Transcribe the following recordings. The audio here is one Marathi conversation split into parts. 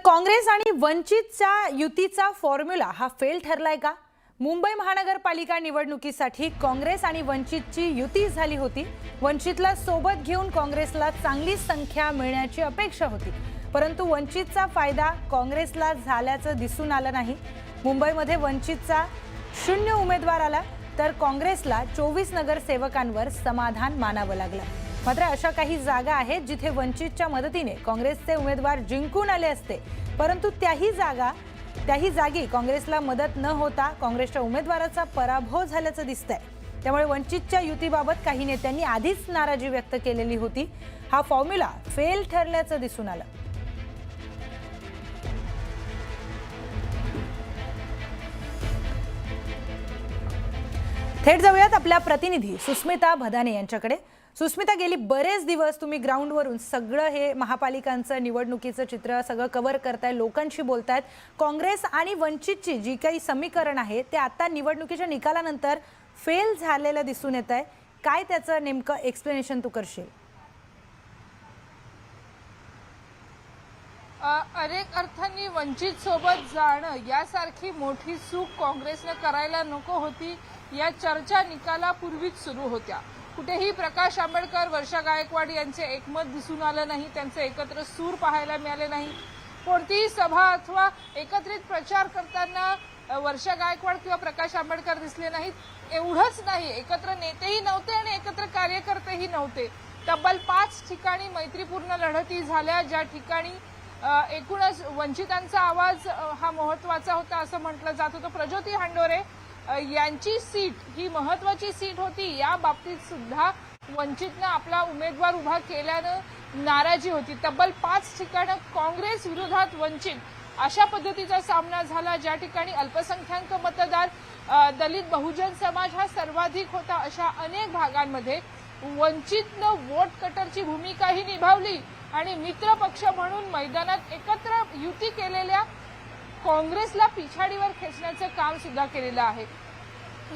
काँग्रेस आणि वंचितच्या युतीचा फॉर्म्युला हा फेल ठरलाय का? मुंबई महानगरपालिका निवडणुकीसाठी काँग्रेस आणि वंचितची युती झाली होती। वंचितला सोबत घेऊन काँग्रेसला चांगली संख्या मिळण्याची अपेक्षा होती, परंतु वंचितचा फायदा काँग्रेसला झाल्याचं दिसून आलं नाही। मुंबईमध्ये वंचितचा 0 उमेदवार आला तर काँग्रेसला 24 नगरसेवकांवर समाधान मानावं लागलं। मात्र अशा काही जागा आहेत जिथे वंचितच्या मदतीने काँग्रेसचे उमेदवार जिंकून आले असते, परंतु त्याही जागी काँग्रेसला मदत न होता काँग्रेसच्या उमेदवाराचा पराभव झाल्याचं दिसतंय। त्यामुळे वंचितच्या युतीबाबत काही नेत्यांनी आधीच नाराजी व्यक्त केलेली होती। हा फॉर्म्युला फेल ठरल्याचं दिसून आलं। थेट जाऊयात आपल्या प्रतिनिधी सुस्मिता भदाने यांच्याकडे। सुस्मिता, गेली बरेच दिवस तुम्ही ग्राउंडवरून सगळं हे महापालिकांचं निवडणुकीचं चित्र सगळं कव्हर करताय, लोकांशी बोलतायत। काँग्रेस आणि वंचितची जी काही समीकरण आहे ते आता निवडणुकीच्या निकालानंतर फेल झालेलं दिसून येत आहे। काय त्याचं नेमकं एक्सप्लेनेशन तू करशील? अनेक अर्थांनी वंचित सोबत जाणं यासारखी मोठी चूक काँग्रेसने करायला नको होती। या चर्चा निकालापूर्वीच सुरू होत्या। कुठेही प्रकाश आंबेडकर, वर्षा गायकवाड यांचे एकमत दिसून आलं नाही, त्यांचे एकत्र सूर पाहायला मिळाले नाही। कोणतीही सभा अथवा एकत्रित प्रचार करताना वर्षा गायकवाड किंवा प्रकाश आंबेडकर दिसले नाहीत। एवढंच नाही, एकत्र नेतेही नव्हते आणि एकत्र कार्यकर्तेही नव्हते। तब्बल 5 ठिकाणी मैत्रीपूर्ण लढती झाल्या, ज्या ठिकाणी एकूणच वंचितांचा आवाज हा महत्त्वाचा होता असं म्हटलं जात होतं। प्रज्योती हांडोरे यांची सीट ही महत्त्वाची सीट होती, या बाबतीत सुद्धा वंचितनं आपला उमेदवार उभा केल्यानं नाराजी होती। तब्बल 5 ठिकाणी काँग्रेस विरोधात वंचित अशा पद्धतीचा सामना झाला, ज्या ठिकाणी अल्पसंख्याक मतदार, दलित बहुजन समाज हा सर्वाधिक होता। अशा अनेक भागांमध्ये वंचितनं वोट कटरची भूमिकाही निभावली आणि मित्र पक्ष म्हणून मैदानात एकत्र युती केलेल्या काँग्रेसला पिछाडीवर खेचण्याचं काम सुद्धा केलेलं आहे।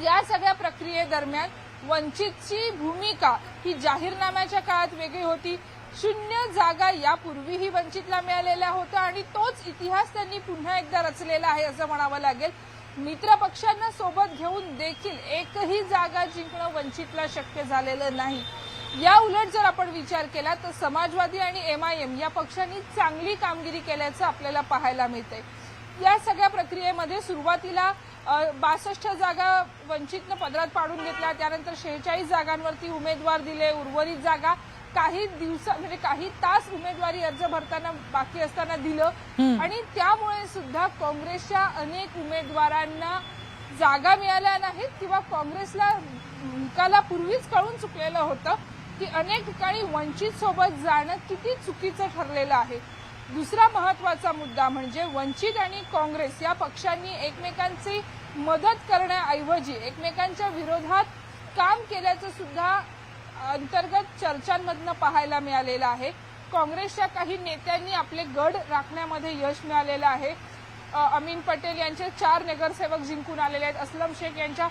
या सगळ्या प्रक्रियेदरम्यान वंचितची भूमिका ही जाहीरनाम्याच्या काळात वेगळी होती। 0 जागा यापूर्वीही वंचितला मिळालेल्या होत्या आणि तोच इतिहास त्यांनी पुन्हा एकदा रचलेला आहे असं म्हणावं लागेल। मित्र पक्षांना सोबत घेऊन देखील एकही जागा जिंकणं वंचितला शक्य झालेलं नाही। या उलट जर आपण विचार केला तर समाजवादी आणि MIM या पक्षांनी चांगली कामगिरी केल्याचं आपल्याला पाहायला मिळतंय। या सगळ्या प्रक्रियेमध्ये सुरुवातीला 62 जागा वंचितनं पदरात पाडून घेतल्या, त्यानंतर 46 जागांवरती उमेदवार दिले। उर्वरित जागा काही म्हणजे काही तास उमेदवारी अर्ज भरताना बाकी असताना दिलं आणि त्यामुळे सुद्धा काँग्रेसच्या अनेक उमेदवारांना जागा मिळाल्या नाहीत किंवा काँग्रेसला निकालापूर्वीच कळून चुकलेलं होतं की अनेक ठिकाणी वंचित सोबत जाणं किती चुकीचं ठरलेलं आहे। दुसरा महत्त्वाचा मुद्दा म्हणजे वंचित आणि काँग्रेस या पक्षांनी एकमेकांची मदत करण्याऐवजी एकमेकांच्या विरोधात काम केल्याचं सुद्धा अंतर्गत चर्चांमधनं पाहायला मिळालेलं आहे। काँग्रेसच्या काही नेत्यांनी आपले गड राखण्यामध्ये यश मिळालेलं आहे। अमीन पटेल यांचे 4 नगरसेवक जिंकून आलेले आहेत। असलम शेख यांच्या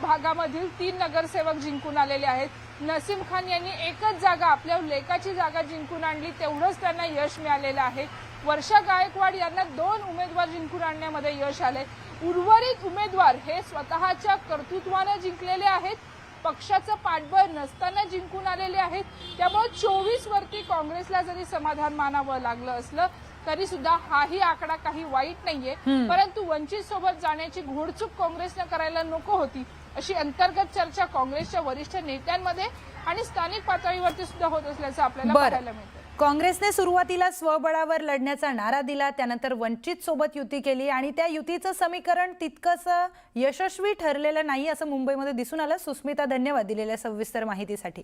भागामधील 3 नगरसेवक जिंकून आलेले आहेत। नसीम खान यांनी एकच जागा, आपल्या लेकाची जागा जिंकून आणली, तेवढंच त्यांना यश मिळालेलं आहे। वर्षा गायकवाड यांना 2 उमेदवार जिंकून आणण्यामध्ये यश आले। उर्वरित उमेदवार हे स्वतःच्या कर्तृत्वाने जिंकलेले आहेत, पक्षाचं पाठबळ नसताना जिंकून आलेले आहेत। त्यामुळे 24 वरती काँग्रेसला जरी समाधान मानावं लागलं असलं तरी सुद्धा हाही आकडा काही वाईट नाहीये, परंतु वंचित सोबत जाण्याची घोडचूक काँग्रेसने करायला नको होती अशी अंतर्गत चर्चा काँग्रेसच्या वरिष्ठ नेत्यांमध्ये आणि स्थानिक पातळीवरती सुद्धा होत असल्याचं आपल्याला पाहायला मिळतं। काँग्रेसने सुरुवातीला स्वबळावर लढण्याचा नारा दिला, त्यानंतर वंचित सोबत युती केली आणि त्या युतीचं समीकरण तितकंसं यशस्वी ठरलेलं नाही असं मुंबईमध्ये दिसून आलं। सुस्मिता, धन्यवाद दिलेल्या सविस्तर माहितीसाठी।